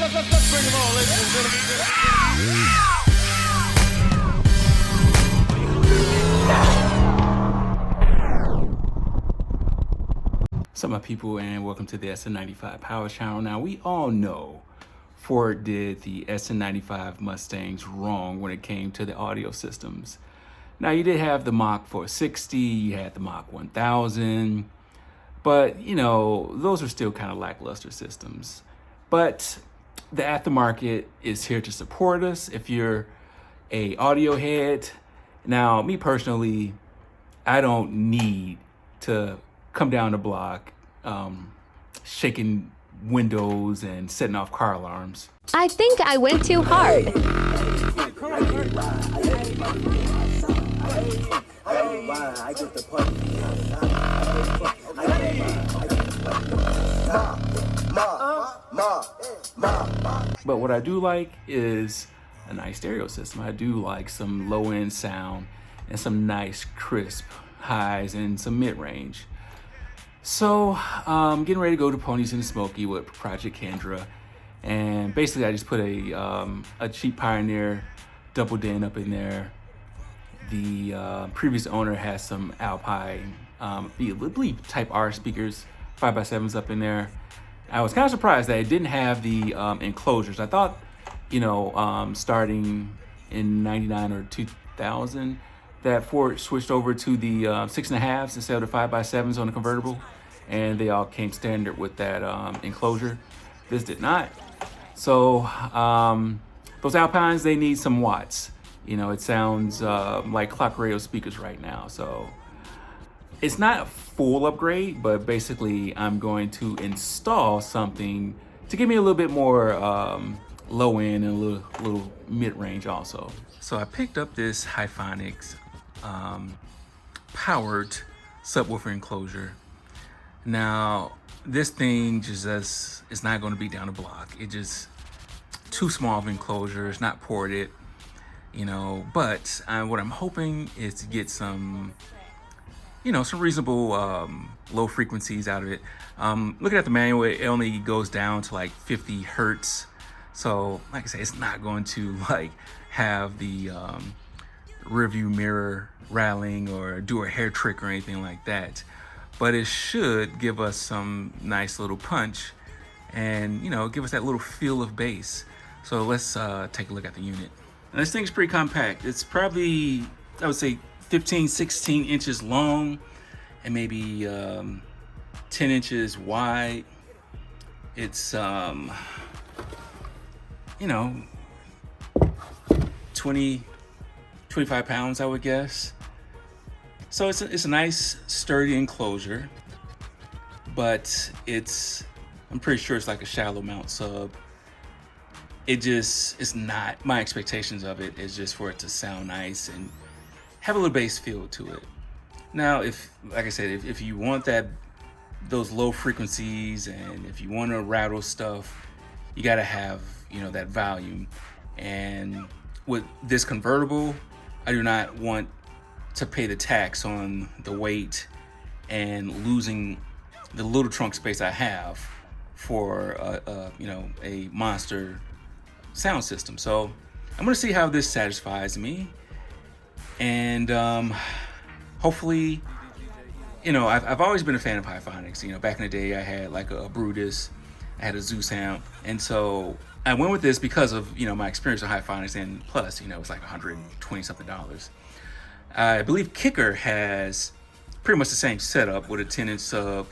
Let's bring them on, ladies and gentlemen. What's up, my people, and welcome to the SN95 Power Channel. Now, we all know Ford did the SN95 Mustangs wrong when it came to the audio systems. Now, you did have the Mach 460, you had the Mach 1000, but, you know, those are still kind of lackluster systems. But the aftermarket is here to support us if you're a audio head. Now, me personally, I don't need to come down the block shaking windows and setting off car alarms. I think I went too hard. But what I do like is a nice stereo system. I do like some low-end sound and some nice crisp highs and some mid-range. So getting ready to go to Ponies in the Smoky with Project Kendra, and basically I just put a cheap Pioneer double din up in there. The previous owner has some Alpine, I believe Type R speakers, 5x7s up in there. I was kind of surprised that it didn't have the enclosures. I thought, you know, starting in 99 or 2000, that Ford switched over to the 6.5s instead of the 5x7s on the convertible, and they all came standard with that enclosure. This did not. So those Alpines, they need some watts. You know, it sounds like clock radio speakers right now. So it's not a full upgrade, but basically I'm going to install something to give me a little bit more low end and a little mid range also. So I picked up this Hyphonics powered subwoofer enclosure. Now this thing just is not going to be down the block. It just too small of an enclosure. It's not ported, you know. But what I'm hoping is to get some, you know, some reasonable low frequencies out of it. Looking at the manual, it only goes down to like 50 hertz. So like I say, it's not going to like have the rear view mirror rattling or do a hair trick or anything like that. But it should give us some nice little punch and, you know, give us that little feel of bass. So let's take a look at the unit. And this thing's pretty compact. It's probably, I would say, 15, 16 inches long and maybe 10 inches wide. It's, you know, 20, 25 pounds, I would guess. So it's a nice sturdy enclosure, but I'm pretty sure it's like a shallow mount sub. It's not, my expectations of it is just for it to sound nice and have a little bass feel to it. Now, like I said, if you want those low frequencies and if you want to rattle stuff, you got to have, you know, that volume. And with this convertible, I do not want to pay the tax on the weight and losing the little trunk space I have for you know, a monster sound system. So I'm gonna see how this satisfies me, and hopefully, you know, I've always been a fan of Hyphonics. You know, back in the day I had like a Brutus, I had a Zeus amp, and so I went with this because of, you know, my experience with Hyphonics, and plus, you know, it's like $120 something. I believe Kicker has pretty much the same setup with a 10-inch sub,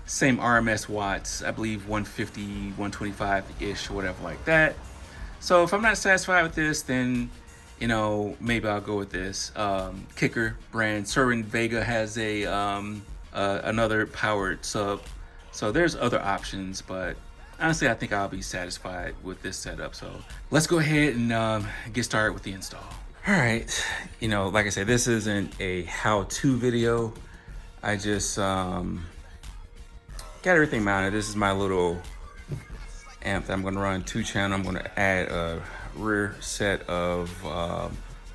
same RMS watts, I believe 150, 125-ish, whatever like that. So if I'm not satisfied with this, then, you know, maybe I'll go with this. Kicker brand, Cerwin Vega has another powered sub. So there's other options, but honestly, I think I'll be satisfied with this setup. So let's go ahead and get started with the install. All right, you know, like I said, this isn't a how-to video. I just got everything mounted. This is my little amp that I'm gonna run 2-channel. I'm gonna add a rear set of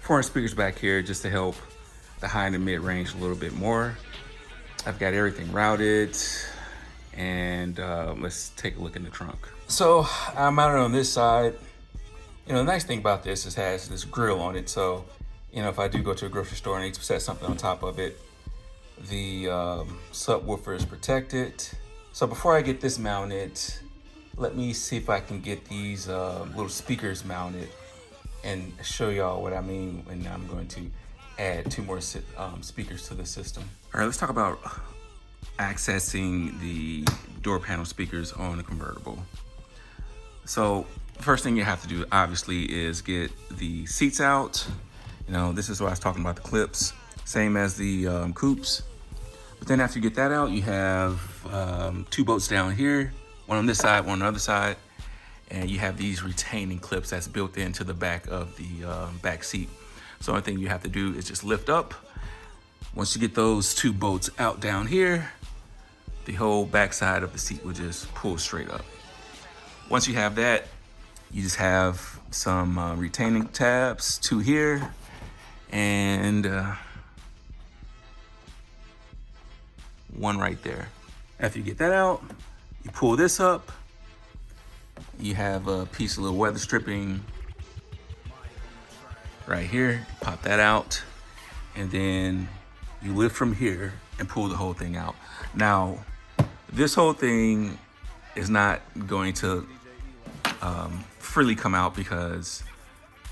4 speakers back here just to help the high and the mid range a little bit more. I've got everything routed, And let's take a look in the trunk. So I mounted on this side. You know, the nice thing about this is it has this grill on it. So, you know, if I do go to a grocery store and need to set something on top of it, the subwoofer is protected. So before I get this mounted, let me see if I can get these little speakers mounted and show y'all what I mean when I'm going to add 2 more speakers to the system. All right, let's talk about accessing the door panel speakers on the convertible. So first thing you have to do obviously is get the seats out. You know, this is what I was talking about, the clips, same as the coupes. But then after you get that out, you have 2 bolts down here, one on this side, one on the other side. And you have these retaining clips that's built into the back of the back seat. So the only thing you have to do is just lift up. Once you get those 2 bolts out down here, the whole back side of the seat will just pull straight up. Once you have that, you just have some retaining tabs, 2 here, and 1 right there. After you get that out, you pull this up. You have a piece of little weather stripping right here. Pop that out, and then you lift from here and pull the whole thing out. Now, this whole thing is not going to freely come out, because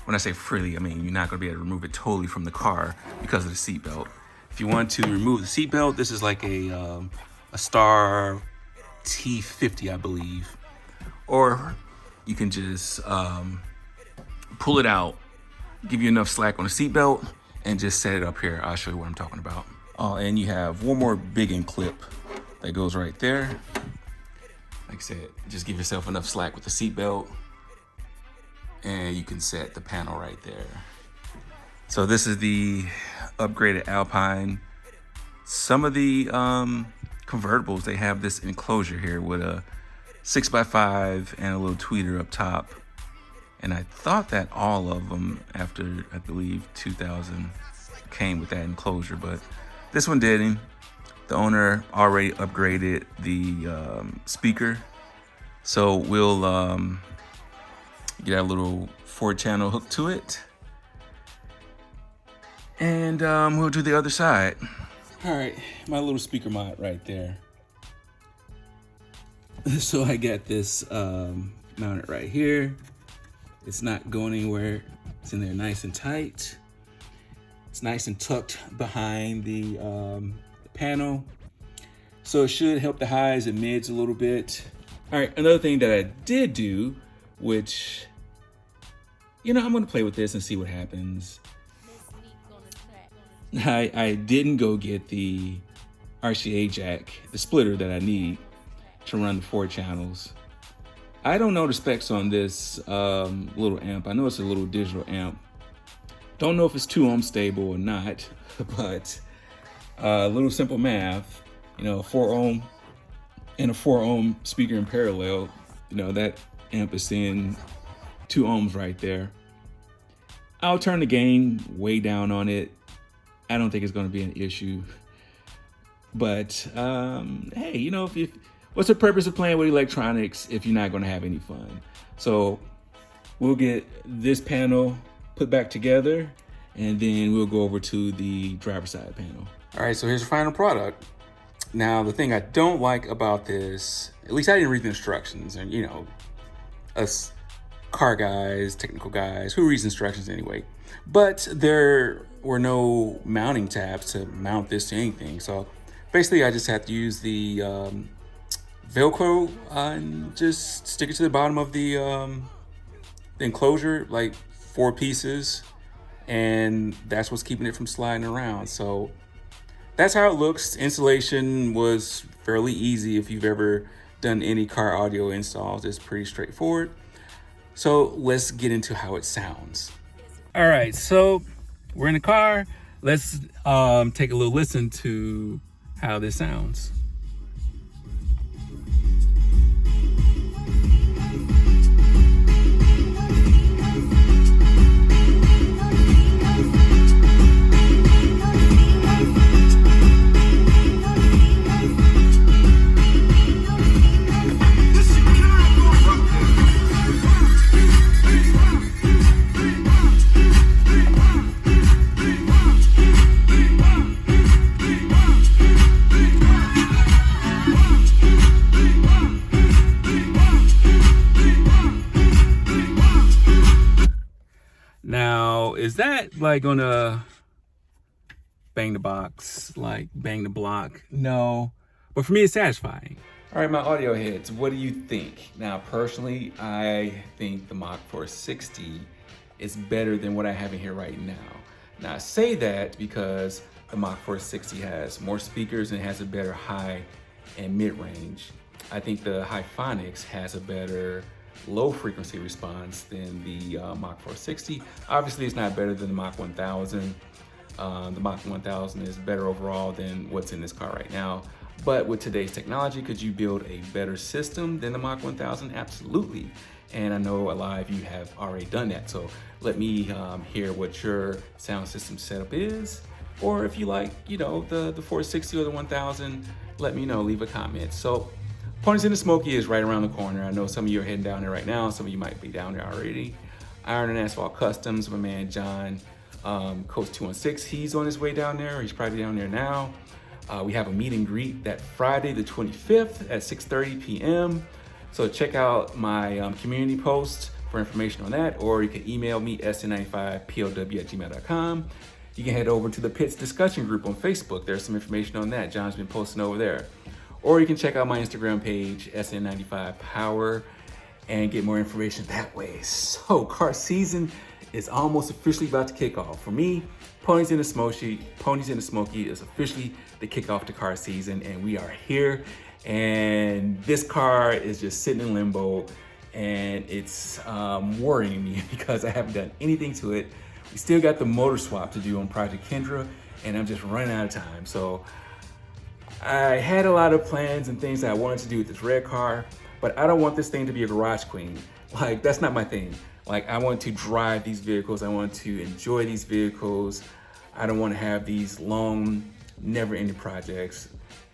when I say freely, I mean you're not going to be able to remove it totally from the car because of the seatbelt. If you want to remove the seatbelt, this is like a Star T50, I believe. Or you can just pull it out, give you enough slack on the seatbelt, and just set it up here. I'll show you what I'm talking about. And you have 1 more big end clip that goes right there. Like I said, just give yourself enough slack with the seatbelt, and you can set the panel right there. So this is the upgraded Alpine. Some of the convertibles, they have this enclosure here with a 6x5 and a little tweeter up top. And I thought that all of them, after I believe 2000, came with that enclosure, but this one didn't. The owner already upgraded the speaker. So we'll get a little 4-channel hook to it. And we'll do the other side. All right, my little speaker mod right there. So I got this mounted right here. It's not going anywhere. It's in there nice and tight. It's nice and tucked behind the panel. So it should help the highs and mids a little bit. All right, another thing that I did do, which, you know, I'm gonna play with this and see what happens. I didn't go get the RCA jack, the splitter that I need to run the 4 channels. I don't know the specs on this little amp. I know it's a little digital amp. Don't know if it's 2 ohm stable or not, but a little simple math, you know, 4 ohm and a 4 ohm speaker in parallel, you know, that amp is seeing 2 ohms right there. I'll turn the gain way down on it. I don't think it's going to be an issue. But hey, you know, if what's the purpose of playing with electronics if you're not going to have any fun? So we'll get this panel put back together, and then we'll go over to the driver's side panel. All right, so here's the final product. Now, the thing I don't like about this, at least I didn't read the instructions, and you know, us car guys, technical guys, who reads instructions anyway? But there were no mounting tabs to mount this to anything. So basically I just had to use the Velcro and just stick it to the bottom of the enclosure, like 4 pieces. And that's what's keeping it from sliding around. So that's how it looks. Installation was fairly easy. If you've ever done any car audio installs, it's pretty straightforward. So let's get into how it sounds. All right, so we're in the car. Let's take a little listen to how this sounds. that like gonna bang the box, like bang the block? No, but for me it's satisfying. All right, my audio heads, what do you think? Now, personally, I think the Mach 460 is better than what I have in here right now. Now, I say that because the Mach 460 has more speakers and has a better high and mid-range. I think the Hyphonics has a better low frequency response than the Mach 460. Obviously, it's not better than the Mach 1000. The Mach 1000 is better overall than what's in this car right now. But with today's technology, could you build a better system than the Mach 1000? Absolutely. And I know a lot of you have already done that. So let me hear what your sound system setup is. Or if you like, you know, the 460 or the 1000, let me know, leave a comment. So Ponies in the Smoky is right around the corner. I know some of you are heading down there right now. Some of you might be down there already. Iron and Asphalt Customs, my man John, Coach 216, he's on his way down there. He's probably down there now. We have a meet and greet that Friday the 25th at 6:30 p.m. So check out my community post for information on that, or you can email me sn95pow@gmail.com. You can head over to the Pits discussion group on Facebook. There's some information on that. John's been posting over there. Or you can check out my Instagram page, SN95Power, and get more information that way. So car season is almost officially about to kick off. For me, Ponies in the Smoky is officially the kickoff to car season, and we are here. And this car is just sitting in limbo, and it's worrying me because I haven't done anything to it. We still got the motor swap to do on Project Kendra, and I'm just running out of time. So I had a lot of plans and things that I wanted to do with this red car, but I don't want this thing to be a garage queen. Like, that's not my thing. Like, I want to drive these vehicles. I want to enjoy these vehicles. I don't want to have these long, never-ending projects.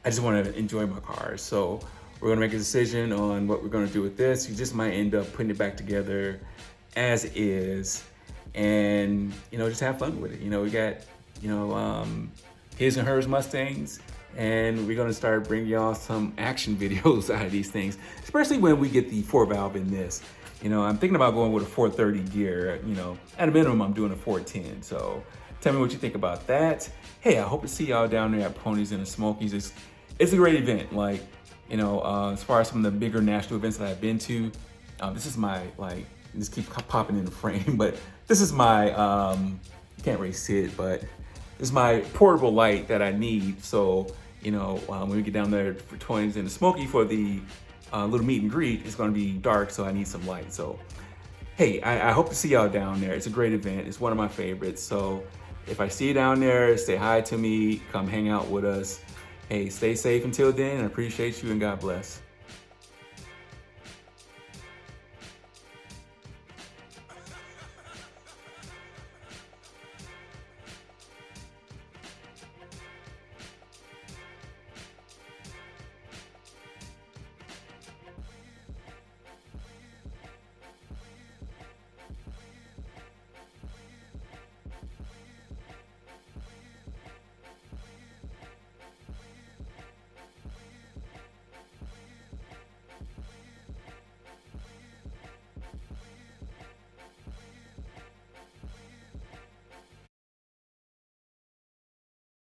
I just want to enjoy my cars. So we're going to make a decision on what we're going to do with this. You just might end up putting it back together as is and, you know, just have fun with it. You know, we got, you know, his and hers Mustangs, and we're going to start bringing y'all some action videos out of these things, especially when we get the 4-valve in this. You know, I'm thinking about going with a 430 gear. You know, at a minimum, I'm doing a 410. So tell me what you think about that. Hey, I hope to see y'all down there at Ponies in the Smokies. It's a great event. Like, you know, as far as some of the bigger national events that I've been to, this is my, like, just keep popping in the frame, but this is my, you can't really see it, but this is my portable light that I need. So, you know, when we get down there for Ponies in the Smoky for the little meet and greet, it's gonna be dark, so I need some light. So, hey, I hope to see y'all down there. It's a great event. It's one of my favorites. So if I see you down there, say hi to me, come hang out with us. Hey, stay safe until then. I appreciate you and God bless.